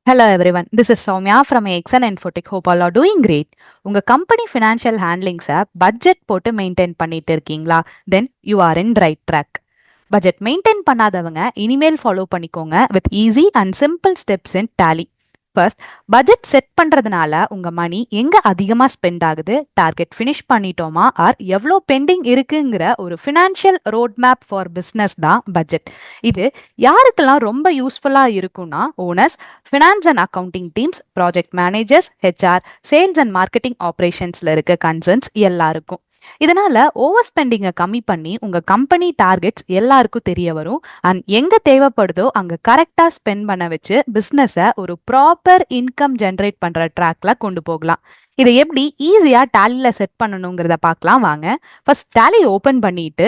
Hello everyone, this is Soumya from AXN Infotech. Hope all are doing great. உங்க company financial ஹேண்ட்லிங்ஸை budget போட்டு maintain பண்ணிட்டு இருக்கீங்களா? Then you are in right track. Budget maintain பண்ணாதவங்க இனிமேல் follow பண்ணிக்கோங்க with easy and simple steps in daily. First, budget set பண்றதுனால உங்க மணி எங்க அதிகமா ஸ்பெண்ட் ஆகுது, டார்கெட் ஃபினிஷ் பண்ணிட்டோமா, ஆர் எவ்வளோ பெண்டிங் இருக்குங்கிற ஒரு financial road map for business தான் பட்ஜெட். இது யாருக்கெல்லாம் ரொம்ப யூஸ்ஃபுல்லா இருக்கும்னா, owners, finance and accounting teams, project managers, HR, sales and marketing ஆப்ரேஷன்ஸ்ல இருக்க கன்சர்ன்ஸ் எல்லாருக்கும். இதனால ஓவர் ஸ்பெண்டிங்கை கம்மி பண்ணி உங்க கம்பெனி டார்கெட்ஸ் எல்லாருக்கும் தெரிய வரும். அண்ட் எங்க தேவைப்படுதோ அங்க கரெக்டா ஸ்பெண்ட் பண்ண வச்சு பிசினஸை ஒரு ப்ராப்பர் இன்கம் ஜென்ரேட் பண்ற ட்ராக்ல கொண்டு போகலாம். இதை எப்படி ஈஸியா டேலில செட் பண்ணணுங்கிறத பார்க்கலாம் வாங்க. ஃபர்ஸ்ட் டேலி ஓபன் பண்ணிட்டு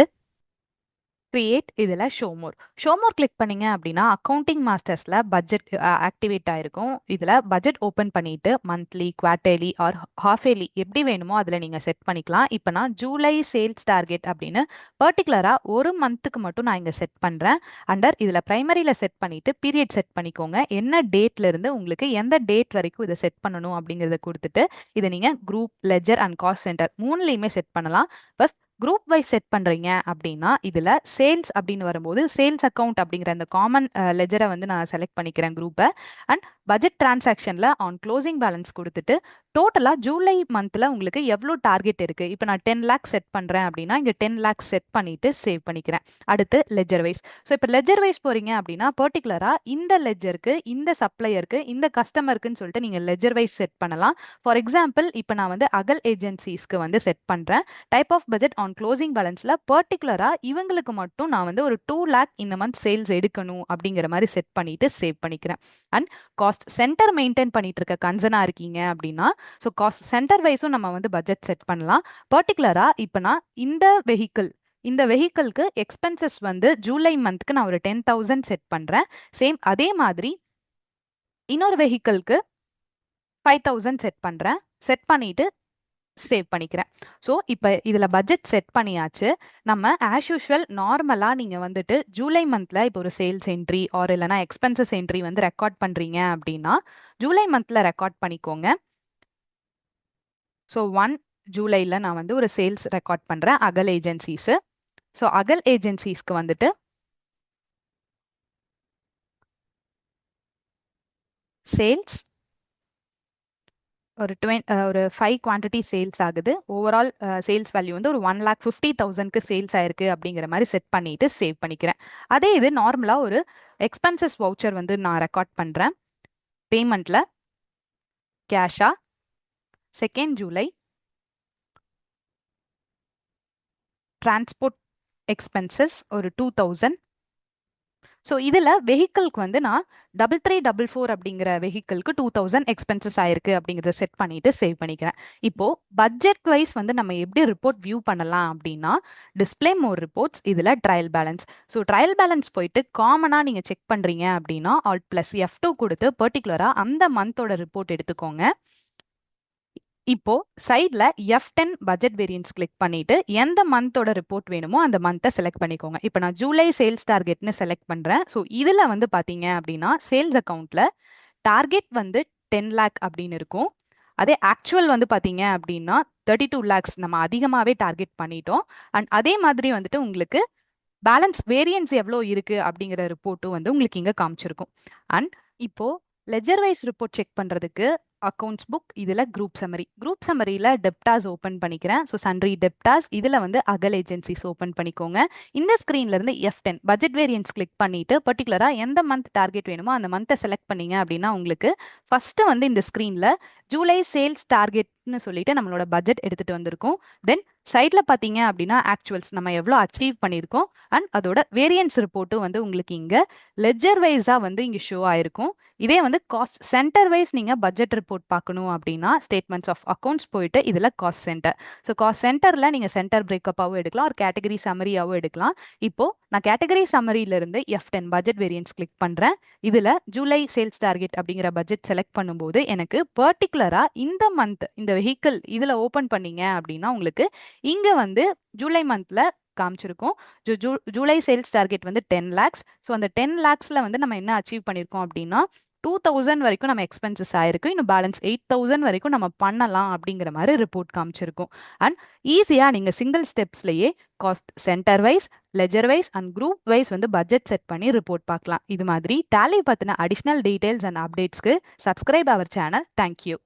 கிரியேட் இதில் ஷோமோர் கிளிக் பண்ணீங்க அப்படின்னா அக்கௌண்டிங் மாஸ்டர்ஸில் பட்ஜெட் ஆக்டிவேட் ஆயிருக்கும். இதில் பட்ஜெட் ஓப்பன் பண்ணிட்டு மந்த்லி, குவார்டர்லி ஆர் ஹாஃபேலி எப்படி வேணுமோ அதில் நீங்கள் செட் பண்ணிக்கலாம். இப்போ நான் ஜூலை சேல்ஸ் டார்கெட் அப்படின்னு பர்டிகுலராக ஒரு மந்த்துக்கு மட்டும் நான் இங்கே செட் பண்ணுறேன். அண்டர் இதில் ப்ரைமரியில் செட் பண்ணிட்டு பீரியட் செட் பண்ணிக்கோங்க. என்ன டேட்ல இருந்து உங்களுக்கு எந்த டேட் வரைக்கும் இதை செட் பண்ணணும் அப்படிங்கிறத கொடுத்துட்டு இதை நீங்கள் group, ledger and cost centre மூணுலையுமே செட் பண்ணலாம். ஃபர்ஸ்ட் குரூப் வைஸ் செட் பண்றீங்க அப்படின்னா இதுல சேல்ஸ் அப்படின்னு வரும்போது சேல்ஸ் அக்கௌண்ட் அப்படிங்கிற அந்த காமன் லெஜரை வந்து நான் செலக்ட் பண்ணிக்கிறேன் குரூப்பை. அண்ட் பட்ஜெட் டிரான்சாக்ஷன்ல ஆன் க்ளோசிங் பேலன்ஸ் கொடுத்துட்டு டோட்டலா ஜூலை மந்த்ல உங்களுக்கு எவ்வளோ டார்கெட் இருக்கு, இப்போ நான் 10 லேக்ஸ் செட் பண்றேன் அப்படின்னா இங்க 10 லேக்ஸ் செட் பண்ணிட்டு சேவ் பண்ணிக்கிறேன். அடுத்து லெஜர் வைஸ். ஸோ இப்போ லெஜர் வைஸ் போறீங்க அப்படின்னா பர்டிகுலரா இந்த லெஜருக்கு, இந்த சப்ளையருக்கு, இந்த கஸ்டமருக்குன்னு சொல்லிட்டு நீங்க லெஜர் வைஸ் செட் பண்ணலாம். ஃபார் எக்ஸாம்பிள் இப்போ நான் வந்து அகல் ஏஜென்சிஸ்க்கு வந்து செட் பண்றேன். Type of budget on closing பேலன்ஸ்ல பர்டிகுலரா இவங்களுக்கு மட்டும் நான் வந்து ஒரு 2 லேக் இந்த மந்த் சேல்ஸ் எடுக்கணும் அப்படிங்கிற மாதிரி செட் பண்ணிட்டு சேவ் பண்ணிக்கிறேன். அண்ட் காஸ்ட் சென்டர் மெயின்டைன் பண்ணிட்டு இருக்க கன்சர்னா இருக்கீங்க அப்படின்னா ஸோ காஸ்ட் சென்டர் வைஸும் நம்ம வந்து பட்ஜெட் செட் பண்ணலாம். பர்டிகுலரா இப்போ நான் இந்த வெஹிக்கிள்க்கு எக்ஸ்பென்சஸ் வந்து ஜூலை மந்த்க்கு நான் ஒரு 10,000 செட் பண்றேன். சேம் அதே மாதிரி இன்னொரு வெஹிக்கிள்க்கு 5,000 செட் பண்றேன். செட் பண்ணிட்டு சேவ் பண்ணிக்கிறேன். ஸோ இப்போ இதில் பட்ஜெட் செட் பண்ணியாச்சு. நம்ம ஆஸ் யூஷுவல் நார்மலாக நீங்கள் வந்துட்டு ஜூலை மந்தில் இப்போ ஒரு சேல்ஸ் என்ட்ரி ஆர் இல்லைனா எக்ஸ்பென்சஸ் என்ட்ரி வந்து ரெக்கார்ட் பண்ணுறீங்க அப்படின்னா ஜூலை மந்தில் ரெக்கார்ட் பண்ணிக்கோங்க. ஸோ 1 ஜூலையில் நான் வந்து ஒரு சேல்ஸ் ரெக்கார்ட் பண்ணுறேன் அகல் ஏஜென்சிஸு. ஸோ அகல் ஏஜென்சிஸ்க்கு வந்துட்டு சேல்ஸ் ஒரு 5 குவான்டிட்டி சேல்ஸ் ஆகுது. ஓவரால் சேல்ஸ் வேல்யூ வந்து ஒரு 1,50,000க்கு சேல்ஸ் ஆயிருக்கு அப்படிங்கிற மாதிரி செட் பண்ணிட்டு சேவ் பண்ணிக்கிறேன். அதே இது நார்மலாக ஒரு எக்ஸ்பென்சஸ் வவுச்சர் வந்து நான் ரெக்கார்ட் பண்ணுறேன். பேமெண்ட்ல கேஷா 2 ஜூலை, டிரான்ஸ்போர்ட் எக்ஸ்பென்சஸ் ஒரு 2,000. ஸோ இதில் வெஹிக்கிள்க்கு வந்து நான் 3344 அப்படிங்கிற வெஹிக்கிள்க்கு 2,000 எக்ஸ்பென்சஸ் ஆயிருக்கு அப்படிங்கிறத செட் பண்ணிட்டு சேவ் பண்ணிக்கிறேன். இப்போ பட்ஜெட் வைஸ் வந்து நம்ம எப்படி ரிப்போர்ட் வியூ பண்ணலாம் அப்படின்னா டிஸ்பிளே மோர் ரிப்போர்ட்ஸ், இதில் trial balance. So trial balance போயிட்டு காமனாக நீங்கள் செக் பண்ணுறீங்க அப்படின்னா Alt+F2 கொடுத்து பர்டிகுலராக அந்த மந்தோட ரிப்போர்ட் எடுத்துக்கோங்க. இப்போ சைட்ல F10 பட்ஜெட் வேரியன்ஸ் கிளிக் பண்ணிட்டு எந்த மந்தோட ரிப்போர்ட் வேணுமோ அந்த மந்த்தை செலக்ட் பண்ணிக்கோங்க. இப்போ நான் ஜூலை சேல்ஸ் டார்கெட்னு செலக்ட் பண்றேன். ஸோ இதுல வந்து பாத்தீங்க அப்படின்னா சேல்ஸ் அக்கவுண்ட்ல டார்கெட் வந்து 10 லேக் அப்படின்னு இருக்கும். அதே ஆக்சுவல் வந்து பாத்தீங்க அப்படின்னா 32 லேக்ஸ் நம்ம அதிகமாகவே டார்கெட் பண்ணிட்டோம். அண்ட் அதே மாதிரி வந்துட்டு உங்களுக்கு பேலன்ஸ் வேரியன்ஸ் எவ்வளோ இருக்கு அப்படிங்கிற ரிப்போர்ட்டும் வந்து உங்களுக்கு இங்க காமிச்சிருக்கும். அண்ட் இப்போ லெஜர் வைஸ் ரிப்போர்ட் செக் பண்றதுக்கு அக்கௌண்ட்ஸ் புக், இதில் குரூப் சம்மரியில் டெப்டாஸ் ஓப்பன் பண்ணிக்கிறேன். ஸோ சன்ரி டெப்டாஸ் இதில் வந்து அகல் ஏஜென்சிஸ் ஓப்பன் பண்ணிக்கோங்க. இந்த ஸ்க்ரீன்ல இருந்து F10 பட்ஜெட் வேரியன்ஸ் கிளிக் பண்ணிட்டு பர்டிகுலராக எந்த மந்த் டார்கெட் வேணுமோ அந்த மந்த்தை செலக்ட் பண்ணீங்க அப்படின்னா உங்களுக்கு ஃபர்ஸ்ட் வந்து இந்த ஸ்க்ரீன்ல ஜூலை சேல்ஸ் டார்கெட்னு சொல்லிட்டு நம்மளோட பட்ஜெட் எடுத்துட்டு வந்திருக்கோம். தென் சைடில் பார்த்தீங்க அப்படின்னா ஆக்சுவல்ஸ் நம்ம எவ்வளோ அச்சீவ் பண்ணியிருக்கோம் அண்ட் அதோட வேரியன்ஸ் ரிப்போர்ட்டும் வந்து உங்களுக்கு இங்கே லெஜர் வைஸாக வந்து இங்கே ஷோ ஆயிருக்கும். இதே வந்து காஸ்ட் சென்டர் வைஸ் நீங்கள் பட்ஜெட் ரிப்போர்ட் பார்க்கணும் அப்படின்னா ஸ்டேட்மெண்ட்ஸ் ஆஃப் அக்கௌண்ட்ஸ் போயிட்டு இதில் காஸ்ட் சென்டர். ஸோ காஸ்ட் சென்டரில் நீங்கள் சென்டர் பிரேக்கப்பாகவும் எடுக்கலாம், ஒரு கேட்டகரி சம்மரியாகவும் எடுக்கலாம். இப்போ நான் கேட்டகரி சம்மரியிலிருந்து F10 பட்ஜெட் வேரியன்ஸ் கிளிக் பண்ணுறேன். இதில் ஜூலை சேல்ஸ் டார்கெட் அப்படிங்கிற பட்ஜெட் செலக்ட் பண்ணும்போது எனக்கு பர்டிகுலராக இந்த மந்த் இந்த வெஹிக்கிள் இதில் ஓப்பன் பண்ணீங்க அப்படின்னா உங்களுக்கு இங்கே வந்து ஜூலை மந்த்ல காமிச்சிருக்கோம். ஜூலை சேல்ஸ் டார்கெட் வந்து 10 லேக்ஸ். ஸோ அந்த 10 லேக்ஸ்ல வந்து நம்ம என்ன அச்சீவ் பண்ணியிருக்கோம் அப்படின்னா 2000 வரைக்கும் நம்ம எக்ஸ்பென்சஸ் ஆயிருக்கு, இன்னும் பேலன்ஸ் 8000 வரைக்கும் நம்ம பண்ணலாம் அப்படிங்கிற மாதிரி ரிப்போர்ட் காமிச்சிருக்கும். அண்ட் ஈஸியாக நீங்கள் சிங்கிள் ஸ்டெப்ஸ்லேயே cost centre wise, ledger wise and group wise வந்து பட்ஜெட் செட் பண்ணி ரிப்போர்ட் பார்க்கலாம். இது மாதிரி டேலி பற்றின அடிஷ்னல் டீடைல்ஸ் அண்ட் அப்டேட்ஸ்க்கு சப்ஸ்கிரைப் அவர் சேனல். தேங்க்யூ.